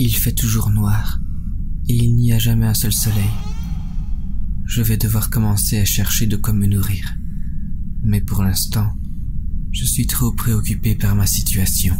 Il fait toujours noir, et il n'y a jamais un seul soleil. Je vais devoir commencer à chercher de quoi me nourrir. Mais pour l'instant, je suis trop préoccupé par ma situation.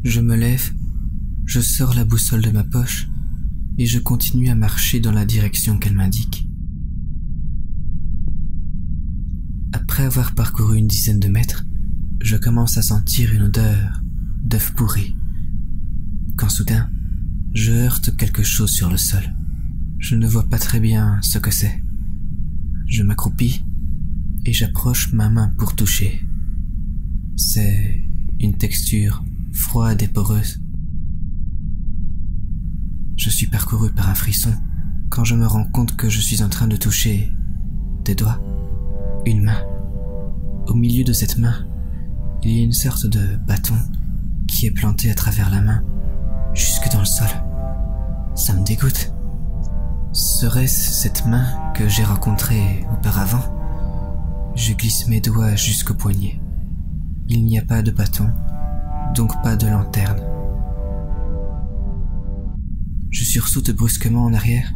Je me lève, je sors la boussole de ma poche et je continue à marcher dans la direction qu'elle m'indique. Après avoir parcouru une dizaine de mètres, je commence à sentir une odeur d'œuf pourri. Quand soudain, je heurte quelque chose sur le sol. Je ne vois pas très bien ce que c'est. Je m'accroupis et j'approche ma main pour toucher. C'est une texture froide et poreuse. Je suis parcouru par un frisson quand je me rends compte que je suis en train de toucher des doigts, une main. Au milieu de cette main, il y a une sorte de bâton qui est planté à travers la main, jusque dans le sol. Ça me dégoûte. Serait-ce cette main que j'ai rencontrée auparavant? Je glisse mes doigts jusqu'au poignet. Il n'y a pas de bâton, donc pas de lanterne. Je sursaute brusquement en arrière.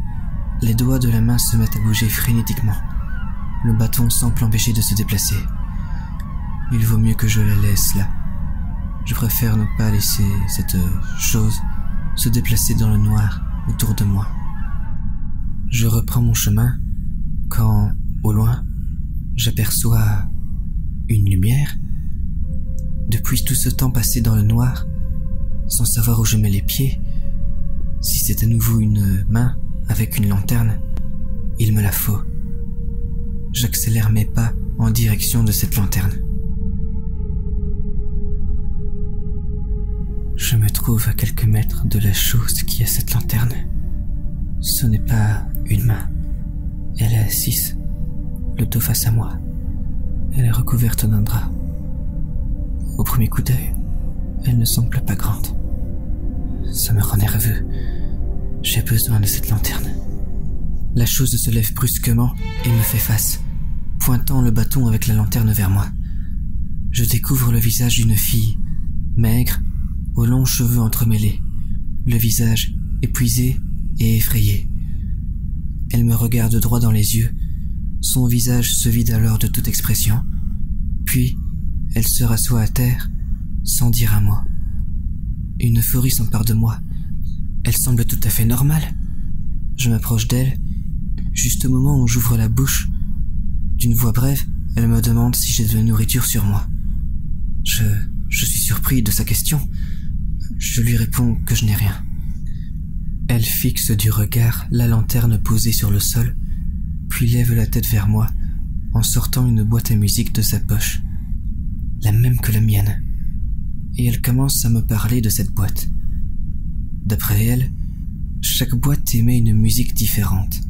Les doigts de la main se mettent à bouger frénétiquement. Le bâton semble l'empêcher de se déplacer. Il vaut mieux que je la laisse là. Je préfère ne pas laisser cette chose se déplacer dans le noir autour de moi. Je reprends mon chemin quand, au loin, j'aperçois une lumière. Depuis tout ce temps passé dans le noir, sans savoir où je mets les pieds, si c'est à nouveau une main avec une lanterne, il me la faut. J'accélère mes pas en direction de cette lanterne. Je me trouve à quelques mètres de la chose qui a cette lanterne. Ce n'est pas une main. Elle est assise, le dos face à moi. Elle est recouverte d'un drap. Au premier coup d'œil, elle ne semble pas grande. Ça me rend nerveux. J'ai besoin de cette lanterne. La chose se lève brusquement et me fait face, pointant le bâton avec la lanterne vers moi. Je découvre le visage d'une fille, maigre, aux longs cheveux entremêlés, le visage épuisé et effrayé. Elle me regarde droit dans les yeux. Son visage se vide alors de toute expression. Puis, elle se rassoit à terre, sans dire un mot. Une euphorie s'empare de moi. Elle semble tout à fait normale. Je m'approche d'elle. Juste au moment où j'ouvre la bouche, d'une voix brève, elle me demande si j'ai de la nourriture sur moi. Je suis surpris de sa question. Je lui réponds que je n'ai rien. Elle fixe du regard la lanterne posée sur le sol, puis lève la tête vers moi en sortant une boîte à musique de sa poche, la même que la mienne, et elle commence à me parler de cette boîte. D'après elle, chaque boîte émet une musique différente,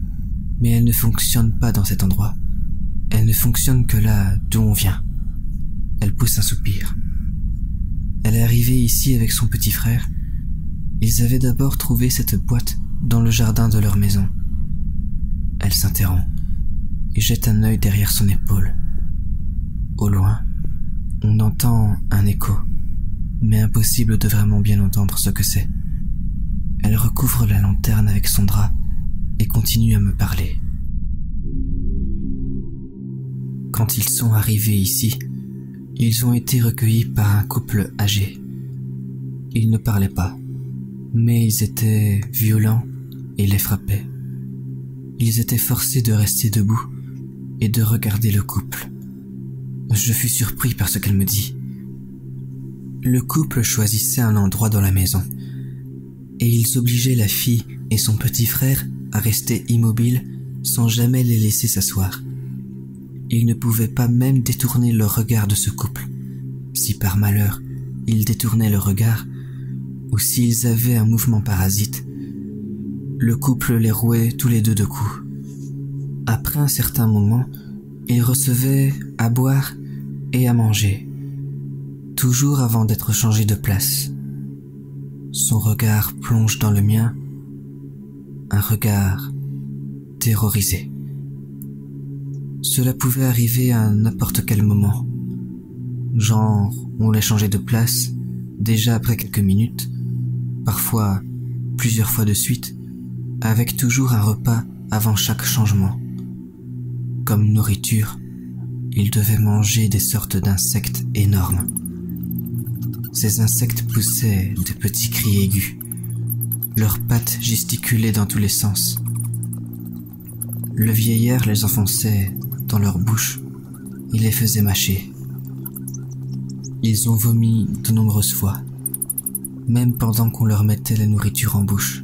mais elle ne fonctionne pas dans cet endroit. Elle ne fonctionne que là d'où on vient. Elle pousse un soupir. Elle est arrivée ici avec son petit frère. Ils avaient d'abord trouvé cette boîte dans le jardin de leur maison. Elle s'interrompt et jette un œil derrière son épaule. Au loin, on entend un écho, mais impossible de vraiment bien entendre ce que c'est. Elle recouvre la lanterne avec son drap et continue à me parler. Quand ils sont arrivés ici, ils ont été recueillis par un couple âgé. Ils ne parlaient pas, mais ils étaient violents et les frappaient. Ils étaient forcés de rester debout et de regarder le couple. Je fus surpris par ce qu'elle me dit. Le couple choisissait un endroit dans la maison, et ils obligeaient la fille et son petit frère à rester immobiles sans jamais les laisser s'asseoir. Ils ne pouvaient pas même détourner le regard de ce couple. Si par malheur, ils détournaient le regard, ou s'ils avaient un mouvement parasite, le couple les rouait tous les deux de coups. Après un certain moment, ils recevaient à boire et à manger. toujours avant d'être changé de place. Son regard plonge dans le mien, un regard terrorisé. Cela pouvait arriver à n'importe quel moment. Genre, on l'a changé de place, déjà après quelques minutes, parfois plusieurs fois de suite, avec toujours un repas avant chaque changement. Comme nourriture, il devait manger des sortes d'insectes énormes. Ces insectes poussaient de petits cris aigus. Leurs pattes gesticulaient dans tous les sens. Le vieillard les enfonçait dans leur bouche et les faisait mâcher. Ils ont vomi de nombreuses fois, même pendant qu'on leur mettait la nourriture en bouche.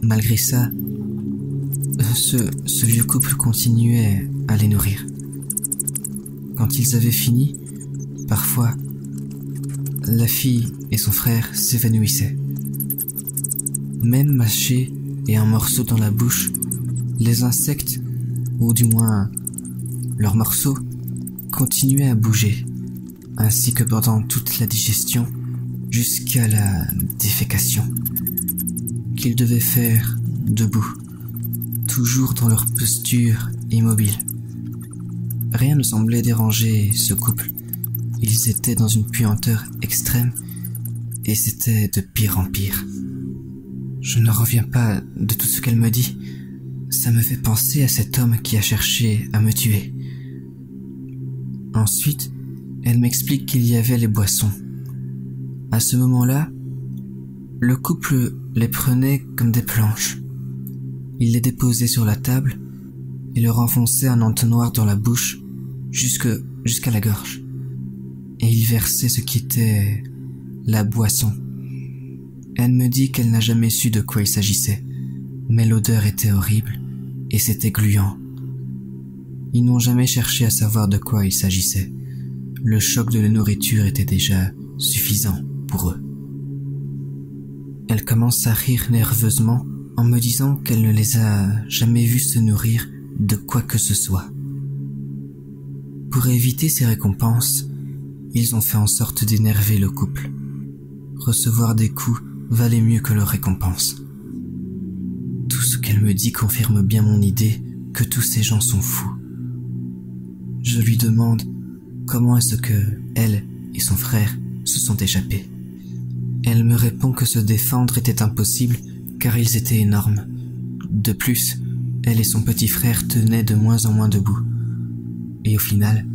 Malgré ça, ce vieux couple continuait à les nourrir. Quand ils avaient fini, parfois, la fille et son frère s'évanouissaient. Même mâchés et un morceau dans la bouche, les insectes, ou du moins leurs morceaux, continuaient à bouger, ainsi que pendant toute la digestion jusqu'à la défécation, qu'ils devaient faire debout, toujours dans leur posture immobile. Rien ne semblait déranger ce couple. Ils étaient dans une puanteur extrême et c'était de pire en pire. Je ne reviens pas de tout ce qu'elle me dit. Ça me fait penser à cet homme qui a cherché à me tuer. Ensuite, elle m'explique qu'il y avait les boissons. À ce moment-là, le couple les prenait comme des planches. Il les déposait sur la table et leur enfonçait un entonnoir dans la bouche jusqu'à la gorge. Et il versait ce qui était la boisson. Elle me dit qu'elle n'a jamais su de quoi il s'agissait, mais l'odeur était horrible et c'était gluant. Ils n'ont jamais cherché à savoir de quoi il s'agissait. Le choc de la nourriture était déjà suffisant pour eux. Elle commence à rire nerveusement en me disant qu'elle ne les a jamais vus se nourrir de quoi que ce soit. Pour éviter ces récompenses, ils ont fait en sorte d'énerver le couple. Recevoir des coups valait mieux que leur récompense. Tout ce qu'elle me dit confirme bien mon idée que tous ces gens sont fous. Je lui demande comment est-ce que elle et son frère se sont échappés. Elle me répond que se défendre était impossible car ils étaient énormes. De plus, elle et son petit frère tenaient de moins en moins debout. Et au final,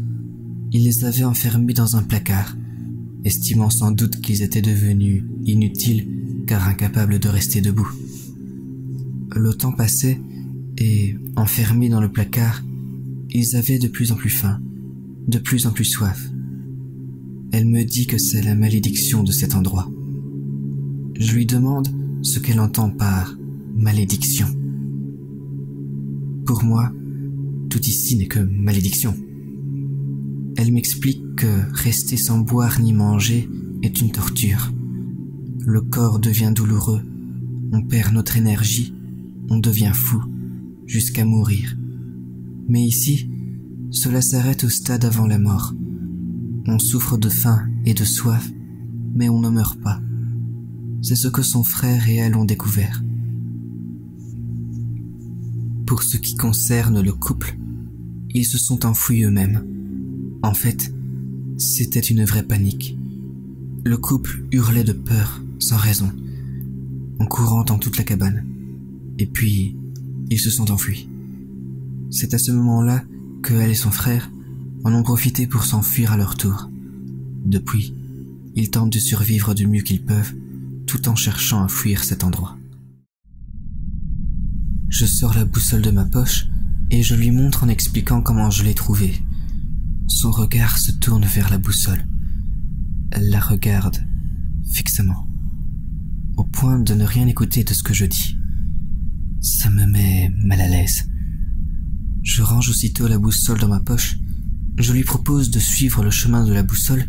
il les avait enfermés dans un placard, estimant sans doute qu'ils étaient devenus inutiles car incapables de rester debout. Le temps passait et, enfermés dans le placard, ils avaient de plus en plus faim, de plus en plus soif. Elle me dit que c'est la malédiction de cet endroit. Je lui demande ce qu'elle entend par malédiction. Pour moi, tout ici n'est que malédiction. Elle m'explique que rester sans boire ni manger est une torture. Le corps devient douloureux, on perd notre énergie, on devient fou, jusqu'à mourir. Mais ici, cela s'arrête au stade avant la mort. On souffre de faim et de soif, mais on ne meurt pas. C'est ce que son frère et elle ont découvert. Pour ce qui concerne le couple, ils se sont enfouis eux-mêmes. En fait, c'était une vraie panique. Le couple hurlait de peur, sans raison, en courant dans toute la cabane. Et puis, ils se sont enfuis. C'est à ce moment-là que elle et son frère en ont profité pour s'enfuir à leur tour. Depuis, ils tentent de survivre du mieux qu'ils peuvent, tout en cherchant à fuir cet endroit. Je sors la boussole de ma poche et je lui montre en expliquant comment je l'ai trouvée. Son regard se tourne vers la boussole. Elle la regarde fixement, au point de ne rien écouter de ce que je dis. Ça me met mal à l'aise. Je range aussitôt la boussole dans ma poche. Je lui propose de suivre le chemin de la boussole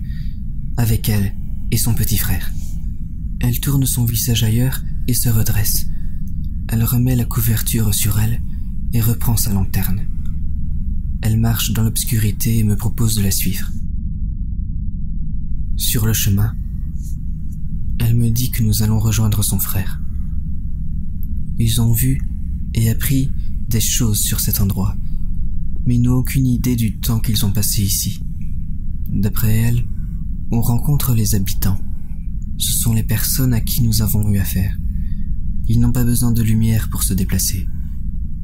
avec elle et son petit frère. Elle tourne son visage ailleurs et se redresse. Elle remet la couverture sur elle et reprend sa lanterne. Elle marche dans l'obscurité et me propose de la suivre. Sur le chemin, elle me dit que nous allons rejoindre son frère. Ils ont vu et appris des choses sur cet endroit, mais n'ont aucune idée du temps qu'ils ont passé ici. D'après elle, on rencontre les habitants. Ce sont les personnes à qui nous avons eu affaire. Ils n'ont pas besoin de lumière pour se déplacer.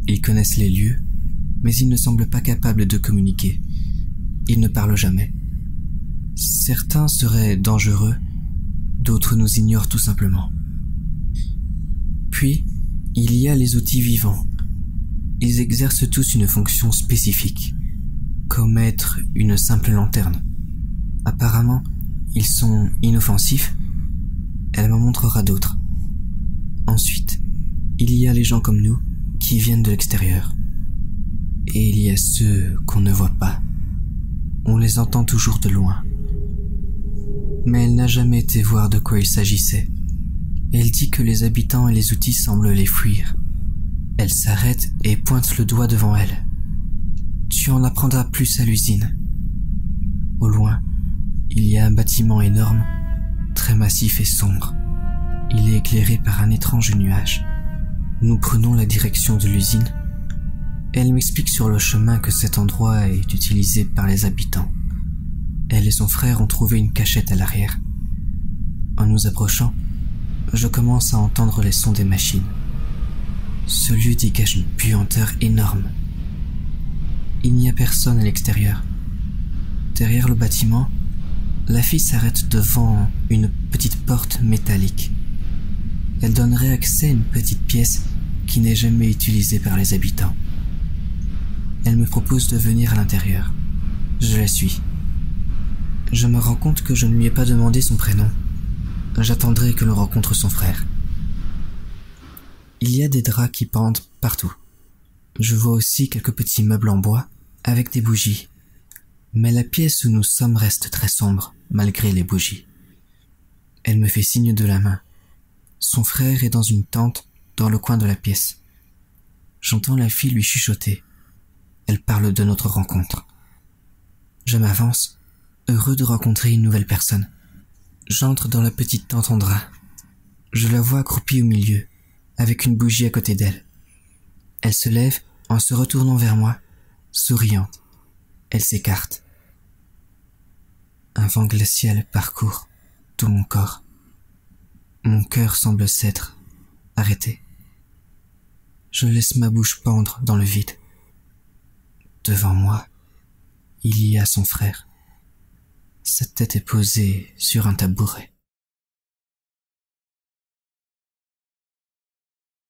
Ils connaissent les lieux, mais ils ne semblent pas capables de communiquer. Ils ne parlent jamais. Certains seraient dangereux, d'autres nous ignorent tout simplement. Puis, il y a les outils vivants. Ils exercent tous une fonction spécifique, comme être une simple lanterne. Apparemment, ils sont inoffensifs. Elle m'en montrera d'autres. Ensuite, il y a les gens comme nous qui viennent de l'extérieur. Et il y a ceux qu'on ne voit pas. On les entend toujours de loin. Mais elle n'a jamais été voir de quoi il s'agissait. Elle dit que les habitants et les outils semblent les fuir. Elle s'arrête et pointe le doigt devant elle. Tu en apprendras plus à l'usine. Au loin, il y a un bâtiment énorme, très massif et sombre. Il est éclairé par un étrange nuage. Nous prenons la direction de l'usine. Elle m'explique sur le chemin que cet endroit est utilisé par les habitants. Elle et son frère ont trouvé une cachette à l'arrière. En nous approchant, je commence à entendre les sons des machines. Ce lieu dégage une puanteur énorme. Il n'y a personne à l'extérieur. Derrière le bâtiment, la fille s'arrête devant une petite porte métallique. Elle donnerait accès à une petite pièce qui n'est jamais utilisée par les habitants. Elle me propose de venir à l'intérieur. Je la suis. Je me rends compte que je ne lui ai pas demandé son prénom. J'attendrai que l'on rencontre son frère. Il y a des draps qui pendent partout. Je vois aussi quelques petits meubles en bois avec des bougies. Mais la pièce où nous sommes reste très sombre, malgré les bougies. Elle me fait signe de la main. Son frère est dans une tente dans le coin de la pièce. J'entends la fille lui chuchoter. Elle parle de notre rencontre. Je m'avance, heureux de rencontrer une nouvelle personne. J'entre dans la petite tente en drap. Je la vois accroupie au milieu, avec une bougie à côté d'elle. Elle se lève en se retournant vers moi, souriante. Elle s'écarte. Un vent glacial parcourt tout mon corps. Mon cœur semble s'être arrêté. Je laisse ma bouche pendre dans le vide. Devant moi, il y a son frère. Sa tête est posée sur un tabouret.